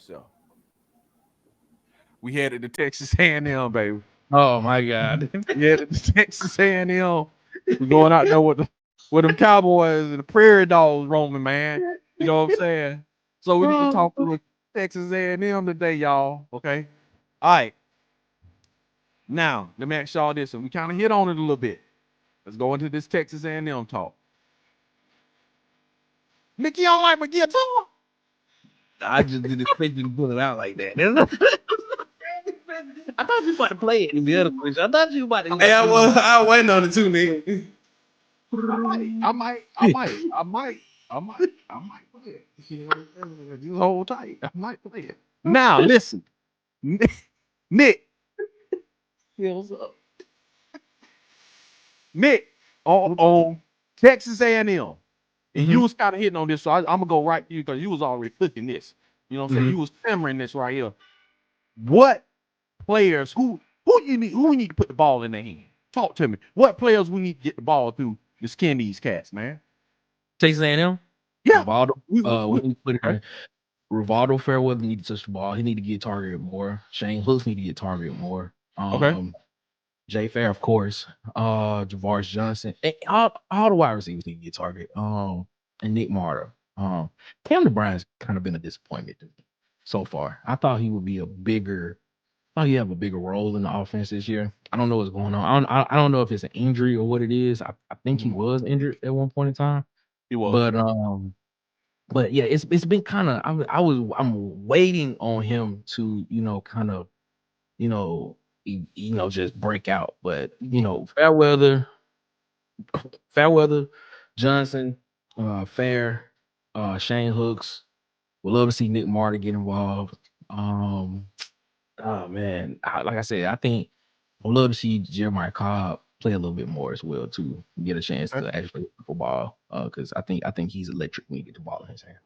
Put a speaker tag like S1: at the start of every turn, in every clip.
S1: yourself. We headed to Texas A&M, baby.
S2: Oh my God.
S1: We headed to Texas A&M. We're going out there with them Cowboys and the Prairie Dogs roaming, man. You know what I'm saying? So we need to talk to Texas A&M today, y'all. Okay. All right. Now let me ask y'all this, and we kind of hit on it a little bit. Let's go into this Texas A&M talk. Nick, you don't like my guitar?
S2: I just didn't expect you to pull it out like that. I thought you were about to play it in the other question. I thought you were about to.
S3: Hey, I was waiting on it too, nigga.
S1: I might play it. You know, just hold tight. I might play it. Now listen, Nick, what's up? Nick on Texas A&M, and you was kind of hitting on this, so I'm gonna go right to you because you was already cooking this. You know what I'm saying? You was simmering this right here. What players who we need to put the ball in their hand? Talk to me. What players we need to get the ball through to skin these cats, man?
S2: Texas A&M.
S1: Yeah.
S2: Rivaldo.
S1: We
S2: We put it in. Rivaldo Fairweather need to touch the ball. He need to get targeted more. Shane Hooks need to get targeted more.
S1: Okay.
S2: Jay Fair, of course. Javaris Johnson. And all the wide receivers need to get targeted. And Nick Marta. Camden Brown's kind of been a disappointment to me so far. I thought he would be I thought he have a bigger role in the offense this year. I don't know what's going on. I don't know if it's an injury or what it is. I think he was injured at one point in time.
S1: He was.
S2: But yeah, it's been kind of I'm waiting on him to kind of just break out. But Fairweather, Johnson, Fair, Shane Hooks. Would love to see Nick Marty get involved. Oh man, like I said, I think I'd love to see Jeremiah Cobb play a little bit more as well to get a chance to actually play football. Because I think he's electric when he get the ball in his hand.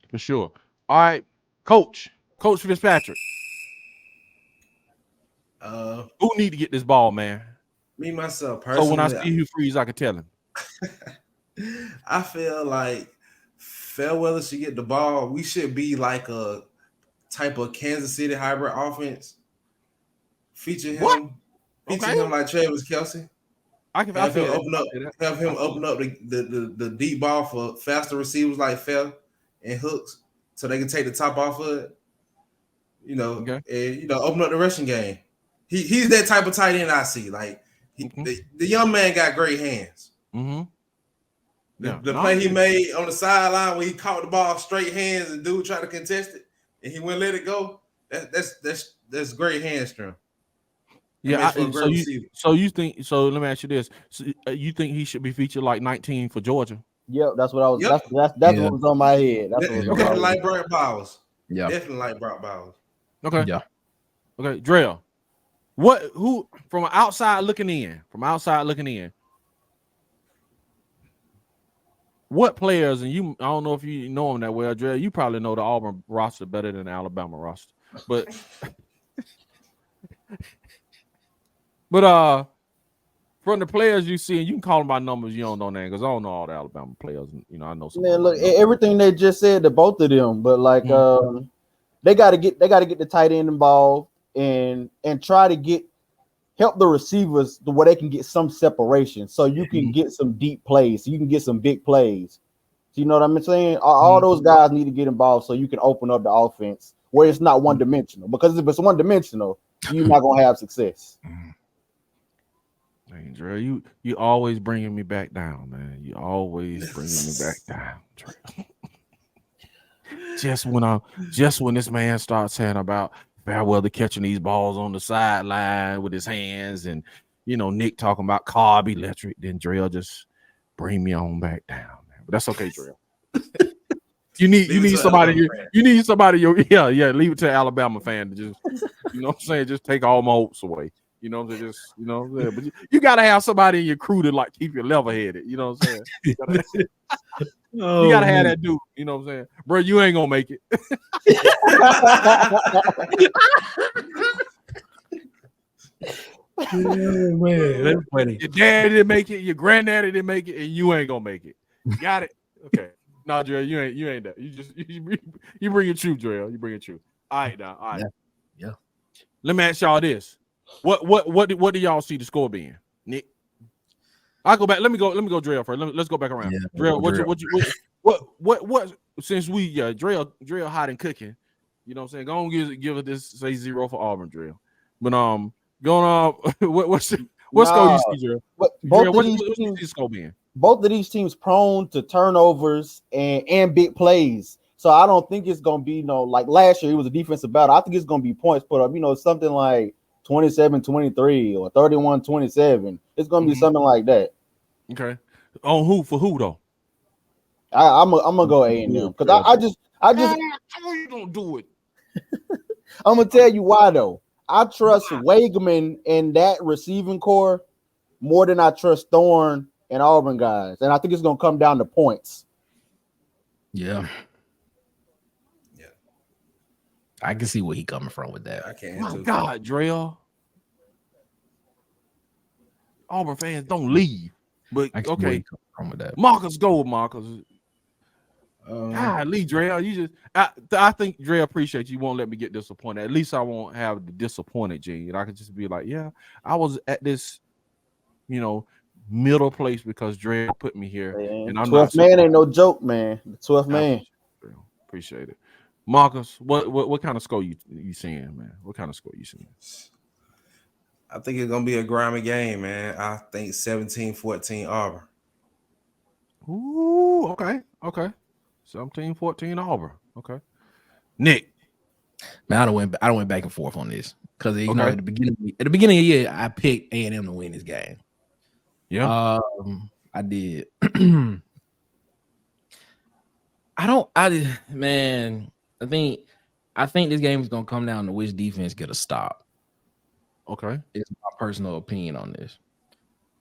S1: For sure. All right, Coach Fitzpatrick. Who need to get this ball, man?
S3: Me myself personally.
S1: So when I see who freeze, I can tell him.
S3: I feel like Fairweather should get the ball. We should be like a type of Kansas City hybrid offense. Feature him. Feature him like Travis Kelce. Have him open up the deep ball for faster receivers like Fair and Hooks, so they can take the top off of it. And open up the rushing game. He's that type of tight end I see. Like the young man got great hands.
S1: Mm-hmm.
S3: The play he made on the sideline where he caught the ball straight hands and dude tried to contest it and he wouldn't let it go. That's great hand strength.
S1: Yeah. So you think? So let me ask you this: so, you think he should be featured like 19 for Georgia?
S4: Yep, that's what I was. Yep. That's what was on my head. That's what
S3: was like Brock Bowers.
S2: Yeah,
S3: definitely like Brock Bowers.
S1: Okay.
S2: Yeah.
S1: Okay, Drell. Who from outside looking in? What players, and I don't know if you know them that well, Drell. You probably know the Auburn roster better than the Alabama roster, but from the players you see, and you can call them by numbers. You don't know names because I don't know all the Alabama players. I know some.
S4: Man, look, everything they just said to both of them, but like they got to get the tight end involved and try to help the receivers to where they can get some separation, so you can get some deep plays, so you can get some big plays. So you know what I'm saying? All those guys need to get involved so you can open up the offense where it's not one dimensional. Because if it's one dimensional, you're not gonna have success.
S1: Dang, Dre, you always bringing me back down, man. You always bringing me back down, Dre. just when this man starts saying about Fairweather catching these balls on the sideline with his hands, and Nick talking about Cobb electric, then Dre just bring me on back down, man. But that's okay, Dre. You need somebody. You need somebody. Leave it to the Alabama fan to just, what I'm saying, just take all my hopes away. But you gotta have somebody in your crew to like keep you level headed. You know what I'm saying? You gotta have that dude. You know what I'm saying, bro? You ain't gonna make it.
S2: Oh, man, that's funny.
S1: Your dad didn't make it. Your granddaddy didn't make it, and you ain't gonna make it. Got it? Okay. No, Dre, you ain't that. You bring your truth, Dre. You bring your truth. right, now. All right.
S2: Yeah.
S1: Let me ask y'all this: what do y'all see the score being? Nick, I'll go back. Let me go Drill first. Let's go back around.
S2: Yeah,
S1: Drill,
S2: Drill.
S1: what? Since we Drill hot and cooking, you know what I'm saying? Go on, give it this say 0 for Auburn, Drill. But going on, what score you see, Drill? Drill, what you see the score being?
S4: Both of these teams prone to turnovers and big plays. So I don't think it's gonna be like last year. It was a defensive battle. I think it's gonna be points put up. Something like 27-23 or 31-27. It's gonna be something like that.
S1: Okay. On who for who though?
S4: I'm gonna go A&M because I just
S1: how you gonna do it?
S4: I'm gonna tell you why though. I trust Wakeman and that receiving core more than I trust Thorne and Auburn guys, and I think it's gonna come down to points.
S2: Yeah. I can see where he coming from with that.
S3: I can't.
S1: My God, Dre. Auburn fans don't leave. But okay,
S2: from with that.
S1: Marcus, go with Marcus. God, Lee Dre, you just I think Dre appreciates you won't let me get disappointed. At least I won't have the disappointed gene. I could just be like, yeah, I was at this, middle place because Dre put me here.
S4: Man,
S1: and I'm
S4: 12th man ain't no joke, man. The 12th man.
S1: Appreciate it. Marcus, what kind of score you seeing, man? What kind of score you seeing?
S3: I think it's gonna be a grimy game, man. I think 17-14 Auburn.
S1: Ooh, okay. 17-14 Auburn. Okay. Nick.
S2: Man, I don't went back and forth on this because at the beginning of the year I picked A&M to win this game.
S1: Yeah.
S2: I did. I think this game is gonna come down to which defense get a stop.
S1: Okay.
S2: It's my personal opinion on this.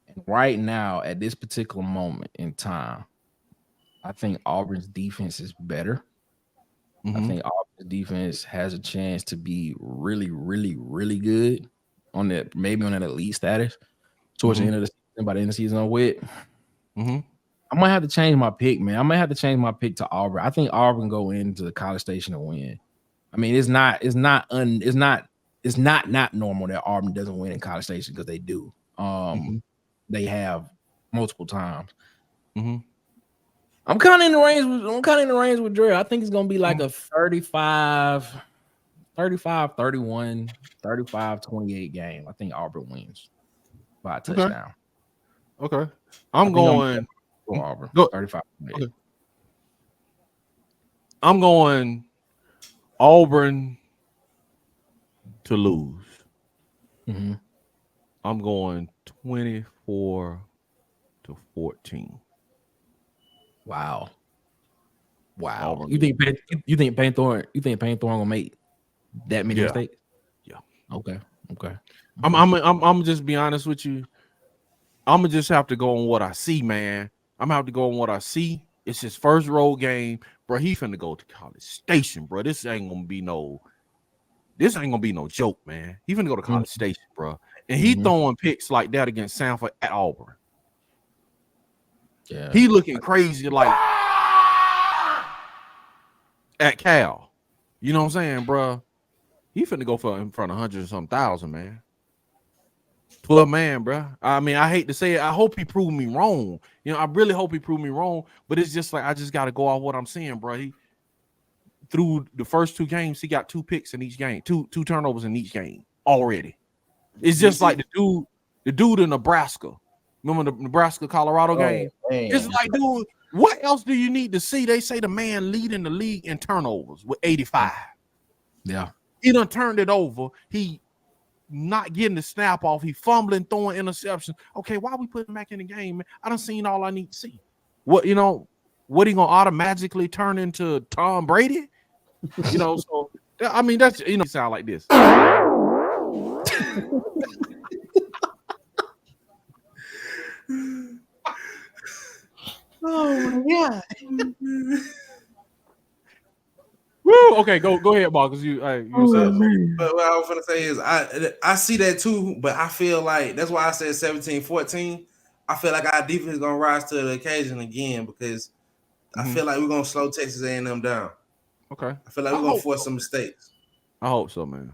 S2: And right now, at this particular moment in time, I think Auburn's defense is better. I think Auburn's defense has a chance to be really, really, really good on that, maybe on that elite status towards the end of the season. By the end of the season, I'm with. I might have to change my pick, man. I might have to change my pick to Auburn. I think Auburn go into the College Station to win. I mean, it's not normal that Auburn doesn't win in College Station because they do. They have multiple times. I'm kind of in the range with Dre. I think it's gonna be like a 35, 31, 35, 28 game. I think Auburn wins by a touchdown.
S1: Okay. I'm going
S2: Auburn. 35.
S1: Okay. I'm going Auburn to lose. I'm going 24-14.
S2: Wow.
S1: Auburn.
S2: You think Payne Thorne gonna make that many mistakes?
S1: Yeah.
S2: Okay.
S1: I'm gonna just be honest with you. I'm gonna just have to go on what I see, man. I'm gonna have to go on what I see. It's his first road game, bro. He finna go to College Station, bro. This ain't gonna be no joke, man. He finna go to College Station, bro. And he throwing picks like that against Sanford at Auburn.
S2: Yeah,
S1: he looking crazy like at Cal. You know what I'm saying, bro? He finna go in front of 100 or some thousand, man. 12 man, bro. I mean, I hate to say it. I hope he proved me wrong. I really hope he proved me wrong. But it's just like I just got to go off what I'm seeing, bro. He through the first 2 games, he got 2 picks in each game, two turnovers in each game already. It's just like the dude in Nebraska. Remember the Nebraska-Colorado game? Man. It's like, dude, what else do you need to see? They say the man leading the league in turnovers with 85.
S2: Yeah.
S1: He done turned it over. He not getting the snap off. He fumbling, throwing interceptions. Okay, why we put him back in the game, man? I done seen all I need to see. What he gonna automatically turn into Tom Brady? So I mean that's sound like this.
S3: Oh my God.
S1: Woo, okay, go ahead, Marcus. You said
S3: but what I was gonna say is I see that too, but I feel like that's why I said 17-14. I feel like our defense is gonna rise to the occasion again because I feel like we're gonna slow Texas A&M down.
S1: Okay.
S3: I feel like we're gonna force some mistakes.
S1: I hope so, man.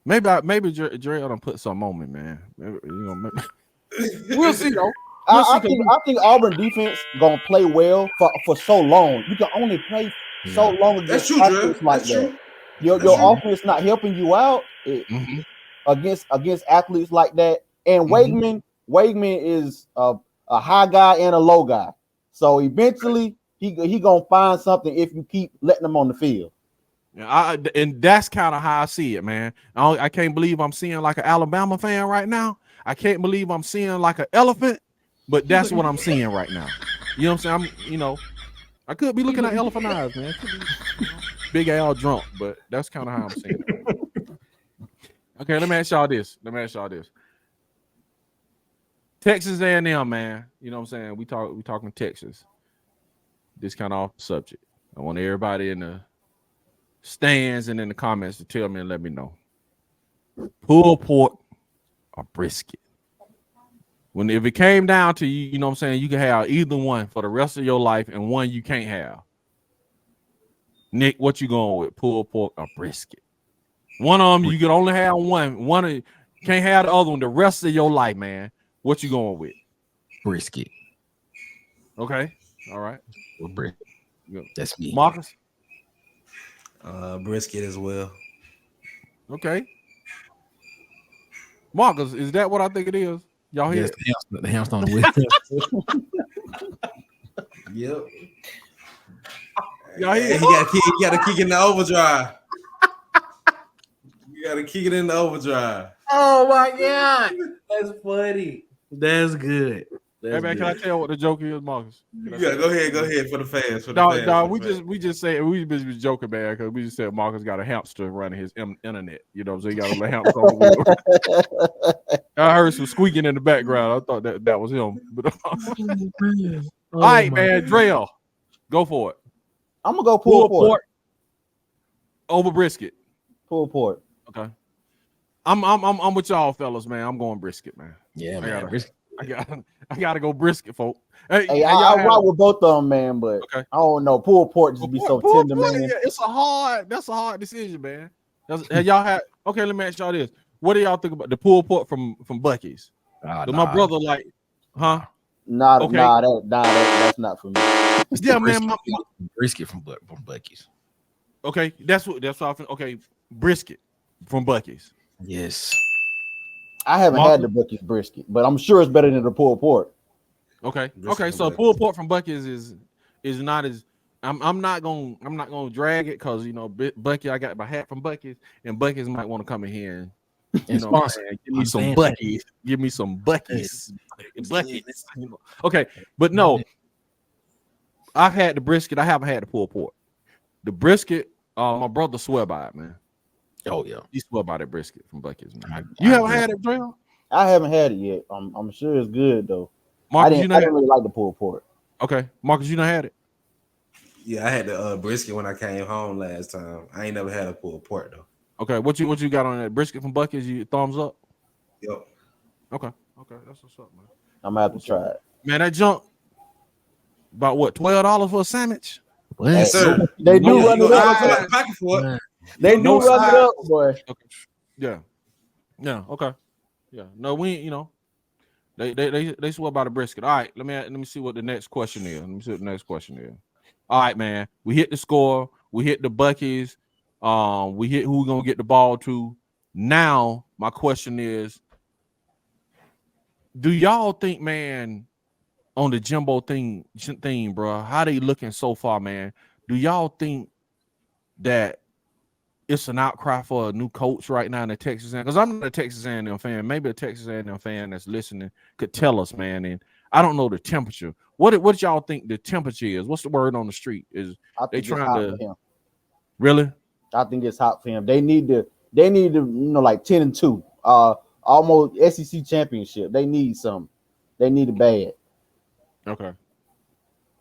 S1: Maybe Dre done put something on me, man. Maybe, maybe. We'll see though. We'll see,
S4: I think Auburn defense gonna play well for so long. You can only play so long
S3: That's
S4: against
S3: true, Dre.
S4: athletes like
S3: That's
S4: that.
S3: true.
S4: Your
S3: That's true.
S4: offense not helping you out
S1: Mhm.
S4: against athletes like that. And
S1: Mhm.
S4: Wakeman is a high guy and a low guy. So eventually he gonna find something if you keep letting him on the field.
S1: Yeah, and that's kind of how I see it, man. I can't believe I'm seeing like an Alabama fan right now. I can't believe I'm seeing like an elephant, but that's what I'm seeing right now. You know what I'm saying? I could be looking at elephant eyes, man. Could be, Big Al drunk, but that's kind of how I'm seeing it right now. Okay, let me ask y'all this. Texas A&M, man. You know what I'm saying? We talking Texas. This kind of off the subject. I want everybody in the stands and in the comments to tell me and let me know. Pulled pork or brisket. If it came down to you know what I'm saying, you can have either one for the rest of your life and one you can't have. Nick, what you going with? Pulled pork or brisket? One of them you can only have one. One can't have the other one the rest of your life, man. What you going with?
S2: Brisket.
S1: Okay. All right.
S2: That's me.
S1: Marcus?
S3: Brisket as well.
S1: Okay. Marcus, is that what I think it is? Y'all hear
S2: Yes, the hamster on the wheel.
S3: Yep.
S1: Y'all hear?
S3: He got to kick in the overdrive. You got to kick it in the overdrive.
S2: Oh my god, that's funny. That's good.
S1: Hey man, can I tell what the joke is, Marcus?
S3: Yeah, go ahead for the fans.
S1: We just say we just joking, man, because we just said Marcus got a hamster running his internet. You know, so he got a little hamster on the wheel. I heard some squeaking in the background. I thought that was him. But all right, man, Drell, go for it.
S4: I'm gonna go pulled pork
S1: over brisket.
S4: Pulled pork.
S1: Okay. I'm with y'all fellas, man. I'm going brisket, man.
S2: Yeah, man.
S1: I gotta go brisket, folk.
S4: Hey, I rock with both of them, man, but okay. I don't know. Pulled pork just be so tender, man.
S1: Yeah, that's a hard decision, man. Y'all had okay. Let me ask y'all this: what do y'all think about the pulled pork from Buc-ee's? My brother like, huh?
S4: That's not for me.
S1: Yeah, man.
S2: Brisket from Buc-ee's.
S1: Okay, that's what I think. Okay, brisket from Buc-ee's.
S2: Yes.
S4: I haven't had the Buc-ee's brisket, but I'm sure it's better than the pulled pork.
S1: Okay. So pulled pork from Buc-ee's is not as I'm not gonna drag it because Buc-ee's, I got my hat from Buc-ee's, and Buc-ee's might want to come in here and give me some Buc-ee's. Give me some Buc-ee's. Buc-ee's. Okay, but no, I've had the brisket. I haven't had the pulled pork. The brisket, my brother swear by it, man.
S2: Oh yeah,
S1: he swear by that brisket from Buc-ee's. You haven't had it, Dre?
S4: I haven't had it yet. I'm sure it's good though.
S1: Marcus,
S4: I didn't really like the pulled pork.
S1: Okay, Marcus, you done had it?
S3: Yeah, I had the brisket when I came home last time. I ain't never had a pulled pork though.
S1: Okay, what you got on that brisket from Buc-ee's? You thumbs up?
S3: Yep.
S1: Okay, that's what's up, man.
S4: I'm gonna have to try it.
S1: Man, that junk about what, $12 for a sandwich?
S3: Yes, sir.
S4: They do run it up. They do run it up, boy.
S1: Okay. Yeah. Okay. Yeah. No, we they swear by the brisket. All right. Let me see what the next question is. All right, man. We hit the score. We hit the Buc-ee's. We hit who we're gonna get the ball to. Now, my question is, do y'all think, man, on the Jimbo thing, bro, how they looking so far, man? Do y'all think that it's an outcry for a new coach right now in the Texas A&M? Because I'm not a Texas A&M fan. Maybe a Texas A&M fan that's listening could tell us, man. And I don't know the temperature. What y'all think the temperature is? What's the word on the street? Is they trying to really?
S4: I think it's hot for him. They need to, like 10-2. Almost SEC championship. They need something. They need it bad.
S1: Okay.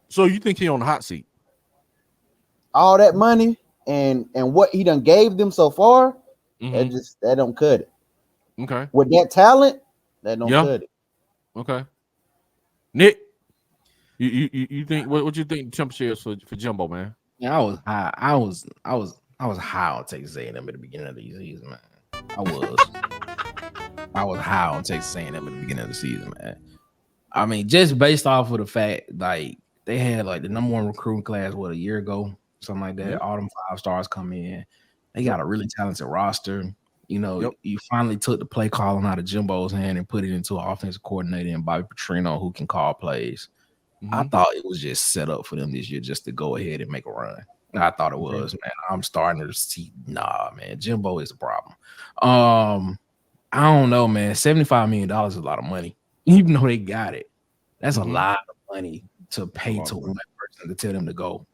S1: So you think he on the hot seat?
S4: All that money and what he done gave them so far, that don't cut it.
S1: Okay.
S4: With that talent, that don't cut it.
S1: Okay. Nick, you think what you think the temperature is for Jimbo, man?
S2: Yeah, I was high. I was I was high on Texas A&M at the beginning of the season, man. I was high on Texas A&M at the beginning of the season, man. I mean, just based off of the fact, like they had like the number 1 recruiting class a year ago, something like that.
S1: Yep.
S2: All them 5 stars come in. They got a really talented roster. You know, you finally took the play calling out of Jimbo's hand and put it into an offensive coordinator and Bobby Petrino who can call plays. I thought it was just set up for them this year just to go ahead and make a run. I thought it was, man. I'm starting to see, nah, man. Jimbo is a problem. I don't know, man. $75 million is a lot of money, even though they got it. That's a lot of money to pay to one person to tell them to go.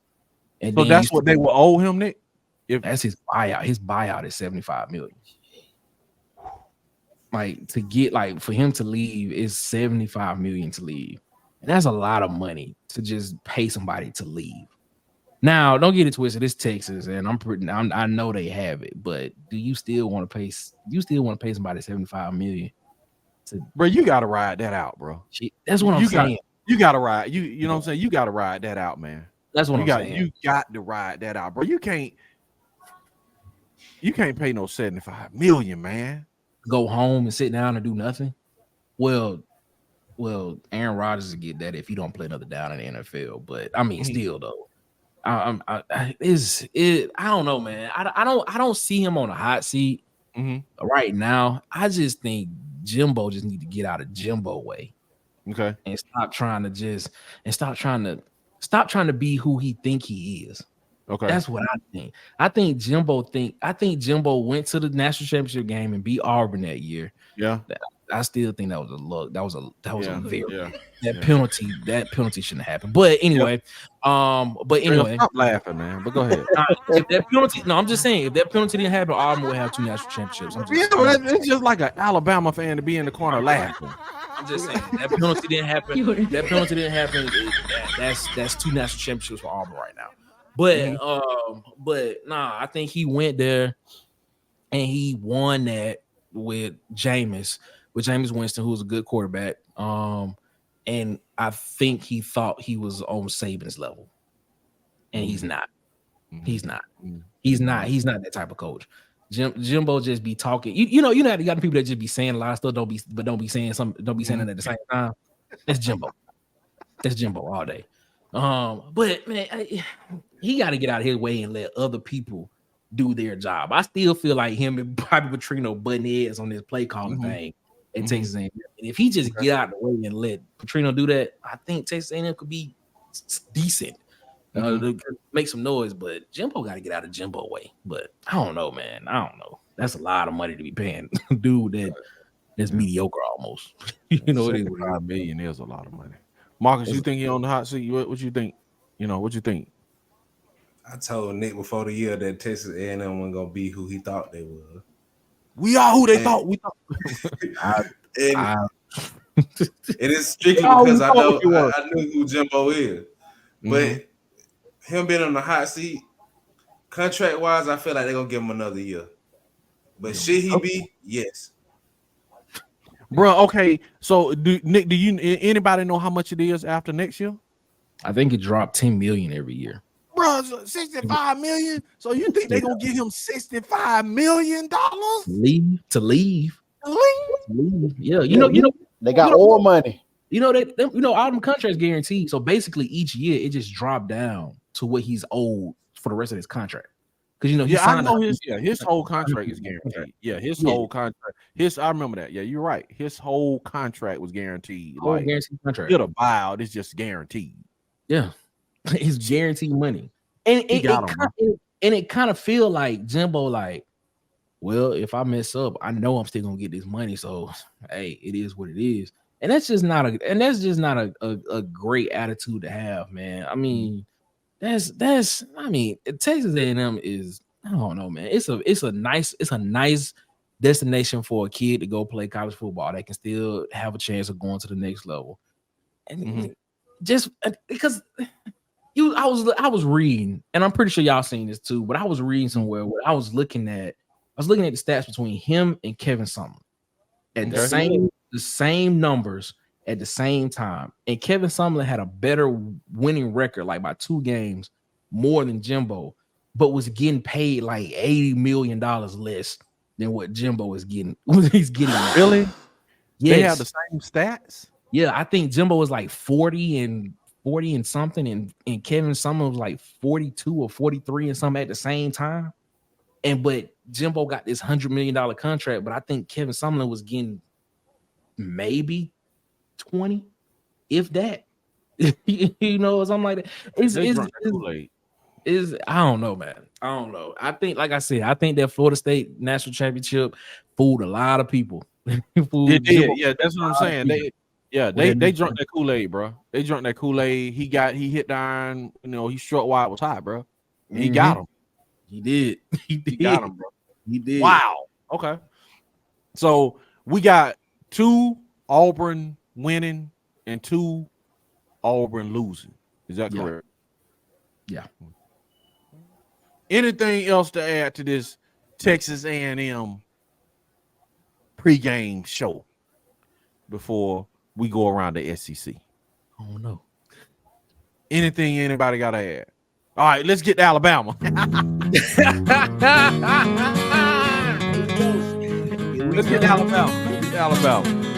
S2: And
S1: so that's what they will owe him, Nick.
S2: If that's his buyout, is $75 million. Like to get like for him to leave is $75 million to leave, and that's a lot of money to just pay somebody to leave. Now, don't get it twisted. It's Texas, and I know they have it, but do you still want to pay? You still want to pay somebody $75 million?
S1: Bro, you got to ride that out, bro.
S2: That's what I'm saying.
S1: You got to ride. You know what I'm saying? You got to ride that out, man.
S2: That's what I'm saying.
S1: You got to ride that out, bro. You can't pay no $75 million, man.
S2: Go home and sit down and do nothing. Well, Aaron Rodgers will get that if he don't play another down in the NFL. But I mean, still though. I don't know, man. I don't see him on a hot seat right now. I just think Jimbo just need to get out of Jimbo way,
S1: okay,
S2: and stop trying to be who he think he is. Okay, that's what I think. I think Jimbo went to the national championship game and beat Auburn that year.
S1: Yeah.
S2: I still think that was a look. That was a very penalty. That penalty shouldn't happen. But anyway,
S1: stop laughing, man. But go ahead.
S2: If that penalty, I'm just saying, if that penalty didn't happen, Auburn would have 2 national championships.
S1: It's just like an Alabama fan to be in the corner laughing.
S2: I'm just saying that penalty didn't happen. That penalty didn't happen. That's 2 national championships for Auburn right now. But I think he went there and he won that with Jameis Winston, who was a good quarterback. And I think he thought he was on Saban's level, and he's not. He's not. He's not that type of coach. Jimbo just be talking. You know, you got the people that just be saying a lot of stuff, don't be saying it at the same time. That's Jimbo. That's Jimbo all day. But man, he got to get out of his way and let other people do their job. I still feel like him and Bobby Petrino butting heads on this play calling thing at Texas A&M. And if he just get out of the way and let Petrino do that, I think Texas A&M could be decent. Make some noise, but Jimbo got to get out of Jimbo way. But I don't know, man. I don't know. That's a lot of money to be paying dude that's mediocre almost. You know,
S1: $75 million is a lot of money. Marcus, you think he on the hot seat? What you think? What you think?
S3: I told Nick before the year that Texas A&M wasn't gonna be who he thought they were.
S1: We are who they thought we thought.
S3: It is strictly because I knew who Jimbo is. But him being on the hot seat, contract wise, I feel like they're gonna give him another year. But should he be? Yes.
S1: Bro, okay. So Nick, do you anybody know how much it is after next year?
S2: I think it dropped $10 million every year.
S1: Bro, $65 million. So you think they're gonna give him $65 million?
S2: To leave. Yeah,
S4: they got all money.
S2: All them contracts guaranteed. So basically, each year it just dropped down to what he's owed for the rest of his contract. Because
S1: I know his whole contract is guaranteed. Yeah, his whole contract. I remember that. Yeah, you're right. His whole contract was guaranteed. Like
S2: guaranteed contract.
S1: Get a buyout. It's just guaranteed.
S2: Yeah, it's guaranteed money, and it kind of feel like Jimbo, like, well, if I mess up, I know I'm still gonna get this money. So, hey, it is what it is, and that's just not a great attitude to have, man. I mean, Texas A&M is, I don't know, man. It's a nice destination for a kid to go play college football that can still have a chance of going to the next level, and. Just because I was reading, and I'm pretty sure y'all seen this too, but I was reading somewhere where I was looking at the stats between him and Kevin Sumlin at the same numbers at the same time. And Kevin Sumlin had a better winning record, like by 2 games more than Jimbo. but was getting paid like $80 million less than what Jimbo is getting. He's getting now.
S1: Really?
S2: Yes.
S1: They have the same stats.
S2: Yeah, I think Jimbo was like 40 and something, and Kevin Sumlin was like 42 or 43 and something at the same time. But Jimbo got this $100 million contract, but I think Kevin Sumlin was getting maybe 20, if that. You know, something like that. I don't know, man. I don't know. I think, like I said, I think that Florida State national championship fooled a lot of people.
S1: It did. Yeah, that's what I'm saying. They drunk that Kool-Aid, bro. They drunk that Kool-Aid. He hit the iron. You know, he struck while it was hot, bro. And he got him.
S2: He did. He
S1: got him, bro.
S2: He did.
S1: Wow. Okay. So we got 2 Auburn winning and 2 Auburn losing. Is that correct?
S2: Yeah.
S1: Anything else to add to this Texas A&M pregame show before we go around the SEC?
S2: Oh no.
S1: Anything anybody got to add? All right, let's get to Alabama. Let's get to Alabama.